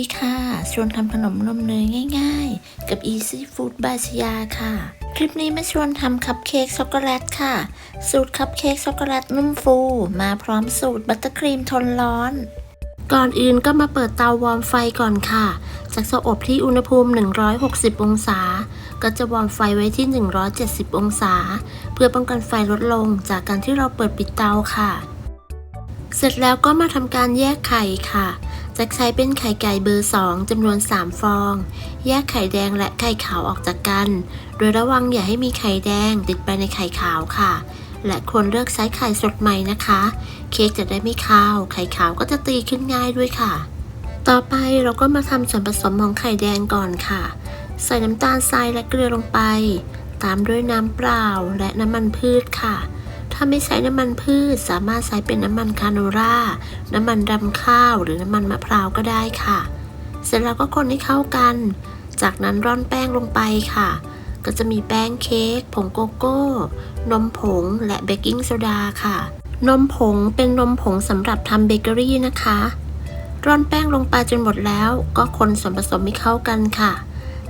ดีค่ะชวนทำขนมนมเนยง่ายๆกับ Easy Food by ชยาค่ะคลิปนี้มาชวนทำคัพเค้กช็อกโกแลตค่ะสูตรคัพเค้กช็อกโกแลตนุ่มฟูมาพร้อมสูตรบัตเตอร์ครีมทนร้อนก่อนอื่นก็มาเปิดเตาวอร์มไฟก่อนค่ะจากจะอบที่อุณหภูมิ160องศาก็จะวอร์มไฟไว้ที่170องศาเพื่อป้องกันไฟลดลงจากการที่เราเปิดปิดเตาค่ะเสร็จแล้วก็มาทำการแยกไข่ค่ะจะใช้เป็นไข่ไก่เบอร์2จำนวน3ฟองแยกไข่แดงและไข่ขาวออกจากกันโดยระวังอย่าให้มีไข่แดงติดไปในไข่ขาวค่ะและควรเลือกใช้ไข่สดใหม่นะคะเค้กจะได้ไม่คาวไข่ขาวก็จะตีขึ้นง่ายด้วยค่ะต่อไปเราก็มาทำส่วนผสมของไข่แดงก่อนค่ะใส่น้ำตาลทรายและเกลือลงไปตามด้วยน้ำเปล่าและน้ำมันพืชค่ะถ้าไม่ใช้น้ำมันพืชสามารถใช้เป็นน้ำมันคาโนล่าน้ำมันรำข้าวหรือน้ำมันมะพร้าวก็ได้ค่ะเสร็จแล้วก็คนให้เข้ากันจากนั้นร่อนแป้งลงไปค่ะก็จะมีแป้งเค้กผงโกโก้นมผงและเบกกิ้งโซดาค่ะนมผงเป็นนมผงสำหรับทำเบเกอรี่นะคะร่อนแป้งลงไปจนหมดแล้วก็คนส่วนผสมให้เข้ากันค่ะ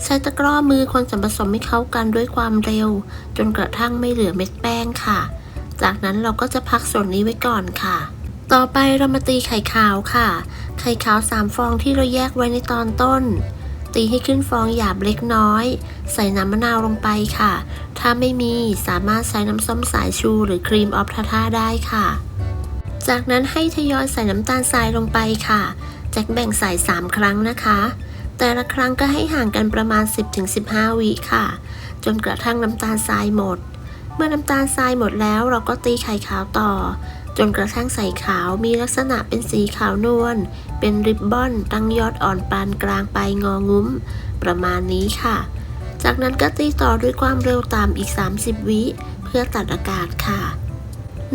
ใช้ตะกร้อมือคนส่วนผสมให้เข้ากันด้วยความเร็วจนกระทั่งไม่เหลือเม็ดแป้งค่ะจากนั้นเราก็จะพักส่วนนี้ไว้ก่อนค่ะต่อไปเรามาตีไข่ขาวค่ะไข่ขาว3ฟองที่เราแยกไว้ในตอนต้นตีให้ขึ้นฟองหยาบเล็กน้อยใส่น้ำมะนาวลงไปค่ะถ้าไม่มีสามารถใส่น้ำส้มสายชูหรือครีมออฟทาท่าได้ค่ะจากนั้นให้ทยอยใส่น้ำตาลทรายลงไปค่ะแจ็คแบ่งใส่3ครั้งนะคะแต่ละครั้งก็ให้ห่างกันประมาณ 10-15 วิค่ะจนกระทั่งน้ำตาลทรายหมดเมื่อน้ำตาลทรายหมดแล้วเราก็ตีไข่ขาวต่อจนกระทั่งใส่ขาวมีลักษณะเป็นสีขาวนวลเป็นริบบอนตั้งยอดอ่อนปานกลางไปงองุ้มประมาณนี้ค่ะจากนั้นก็ตีต่อด้วยความเร็วต่ำอีก30วิเพื่อตัดอากาศค่ะ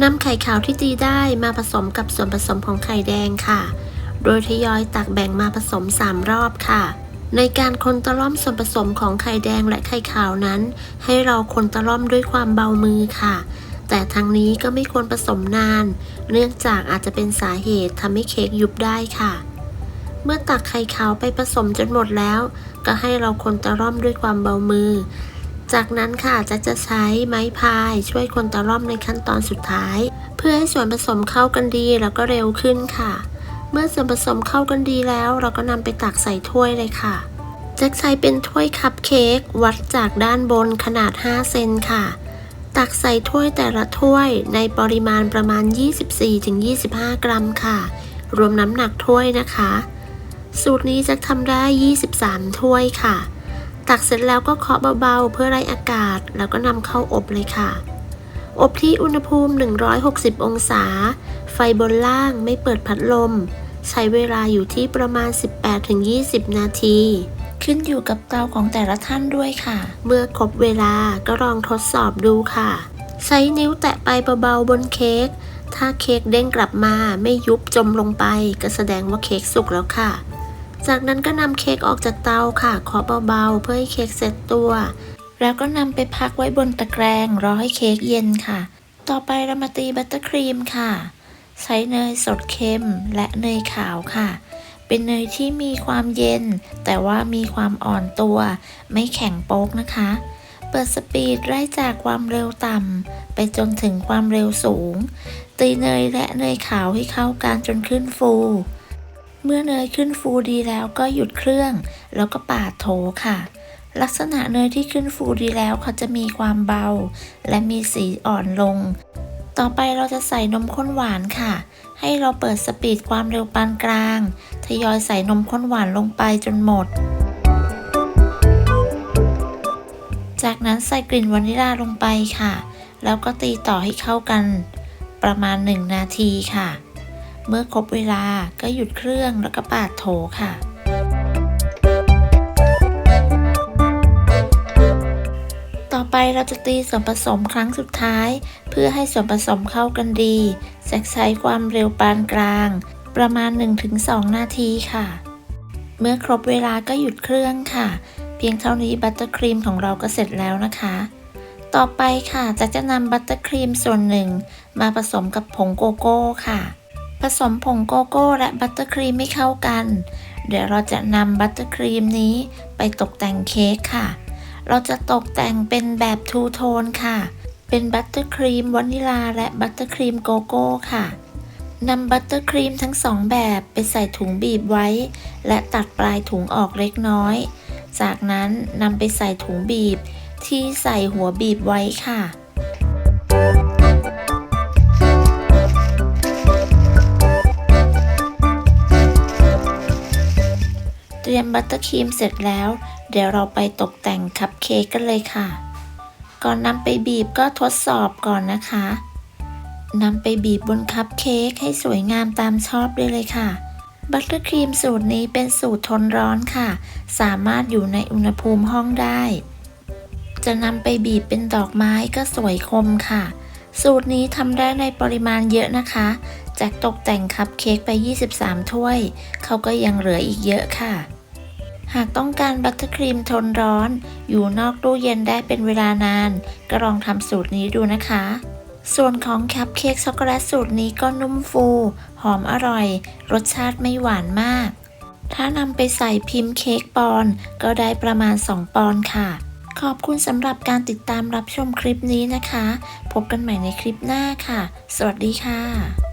นำไข่ขาวที่ตีได้มาผสมกับส่วนผสมของไข่แดงค่ะโดยทยอยตักแบ่งมาผสม3รอบค่ะในการคนตะล่อมส่วนผสมของไข่แดงและไข่ขาวนั้นให้เราคนตะล่อมด้วยความเบามือค่ะแต่ทั้งนี้ก็ไม่ควรผสมนานเนื่องจากอาจจะเป็นสาเหตุทำให้เค้กยุบได้ค่ะเมื่อตักไข่ขาวไปผสมจนหมดแล้วก็ให้เราคนตะล่อมด้วยความเบามือจากนั้นค่ะจะใช้ไม้พายช่วยคนตะล่อมในขั้นตอนสุดท้ายเพื่อให้ส่วนผสมเข้ากันดีแล้วก็เร็วขึ้นค่ะเมื่อส่วนผสมเข้ากันดีแล้วเราก็นำไปตักใส่ถ้วยเลยค่ะจะใช้เป็นถ้วยคัพเค้กวัดจากด้านบนขนาด5เซนค่ะตักใส่ถ้วยแต่ละถ้วยในปริมาณประมาณ 24-25 กรัมค่ะรวมน้ำหนักถ้วยนะคะสูตรนี้จะทำได้23ถ้วยค่ะตักเสร็จแล้วก็เคาะเบาๆเพื่อไล่อากาศแล้วก็นำเข้าอบเลยค่ะอบที่อุณหภูมิ160องศาไฟบนล่างไม่เปิดพัดลมใช้เวลาอยู่ที่ประมาณ 18-20 นาทีขึ้นอยู่กับเตาของแต่ละท่านด้วยค่ะเมื่อครบเวลาก็ลองทดสอบดูค่ะใช้นิ้วแตะไปเบาๆบนเค้กถ้าเค้กเด้งกลับมาไม่ยุบจมลงไปก็แสดงว่าเค้กสุกแล้วค่ะจากนั้นก็นำเค้กออกจากเตาค่ะเคาะเบาๆเพื่อให้เค้กเสร็จตัวแล้วก็นำไปพักไว้บนตะแกรงรอให้เค้กเย็นค่ะต่อไปเรามาตีบัตเตอร์ครีมค่ะใช้เนยสดเค็มและเนยขาวค่ะเป็นเนยที่มีความเย็นแต่ว่ามีความอ่อนตัวไม่แข็งโป๊กนะคะเปิดสปีดไล่จากความเร็วต่ำไปจนถึงความเร็วสูงตีเนยและเนยขาวให้เข้ากันจนขึ้นฟูเมื่อเนยขึ้นฟูดีแล้วก็หยุดเครื่องแล้วก็ปาดโถค่ะลักษณะเนยที่ขึ้นฟูดีแล้วเขาจะมีความเบาและมีสีอ่อนลงต่อไปเราจะใส่นมข้นหวานค่ะให้เราเปิดสปีดความเร็วปานกลางทยอยใส่นมข้นหวานลงไปจนหมดจากนั้นใส่กลิ่นวานิลลาลงไปค่ะแล้วก็ตีต่อให้เข้ากันประมาณ1นาทีค่ะเมื่อครบเวลาก็หยุดเครื่องแล้วก็ปาดโถค่ะต่อไปเราจะตีส่วนผสมครั้งสุดท้ายเพื่อให้ส่วนผสมเข้ากันดีจะใช้ความเร็วปานกลางประมาณ 1-2 นาทีค่ะเมื่อครบเวลาก็หยุดเครื่องค่ะเพียงเท่านี้บัตเตอร์ครีมของเราก็เสร็จแล้วนะคะต่อไปค่ะจะนำบัตเตอร์ครีมส่วนหนึ่งมาผสมกับผงโกโก้ค่ะผสมผงโกโก้และบัตเตอร์ครีมให้เข้ากัน เดี๋ยวเราจะนำบัตเตอร์ครีมนี้ไปตกแต่งเค้กค่ะ เราจะตกแต่งเป็นแบบทูโทนค่ะ เป็นบัตเตอร์ครีมวานิลาและบัตเตอร์ครีมโกโก้ค่ะนำบัตเตอร์ครีมทั้งสองแบบไปใส่ถุงบีบไว้ และตัดปลายถุงออกเล็กน้อย จากนั้นนำไปใส่ถุงบีบที่ใส่หัวบีบไว้ค่ะเตรียมบัตเตอร์ครีมเสร็จแล้วเดี๋ยวเราไปตกแต่งคัพเค้กกันเลยค่ะก่อนนำไปบีบก็ทดสอบก่อนนะคะนำไปบีบบนคัพเค้กให้สวยงามตามชอบได้เลยค่ะบัตเตอร์ครีมสูตรนี้เป็นสูตรทนร้อนค่ะสามารถอยู่ในอุณหภูมิห้องได้จะนำไปบีบเป็นดอกไม้ก็สวยคมค่ะสูตรนี้ทำได้ในปริมาณเยอะนะคะแจ็คตกแต่งคัพเค้กไป23ถ้วยเขาก็ยังเหลืออีกเยอะค่ะหากต้องการบัตเตอร์ครีมทนร้อนอยู่นอกตู้เย็นได้เป็นเวลานานก็ลองทำสูตรนี้ดูนะคะส่วนของคัพเค้กช็อกโกแลตสูตรนี้ก็นุ่มฟูหอมอร่อยรสชาติไม่หวานมากถ้านำไปใส่พิมพ์เค้กปอนด์ก็ได้ประมาณ2ปอนด์ค่ะขอบคุณสำหรับการติดตามรับชมคลิปนี้นะคะพบกันใหม่ในคลิปหน้าค่ะสวัสดีค่ะ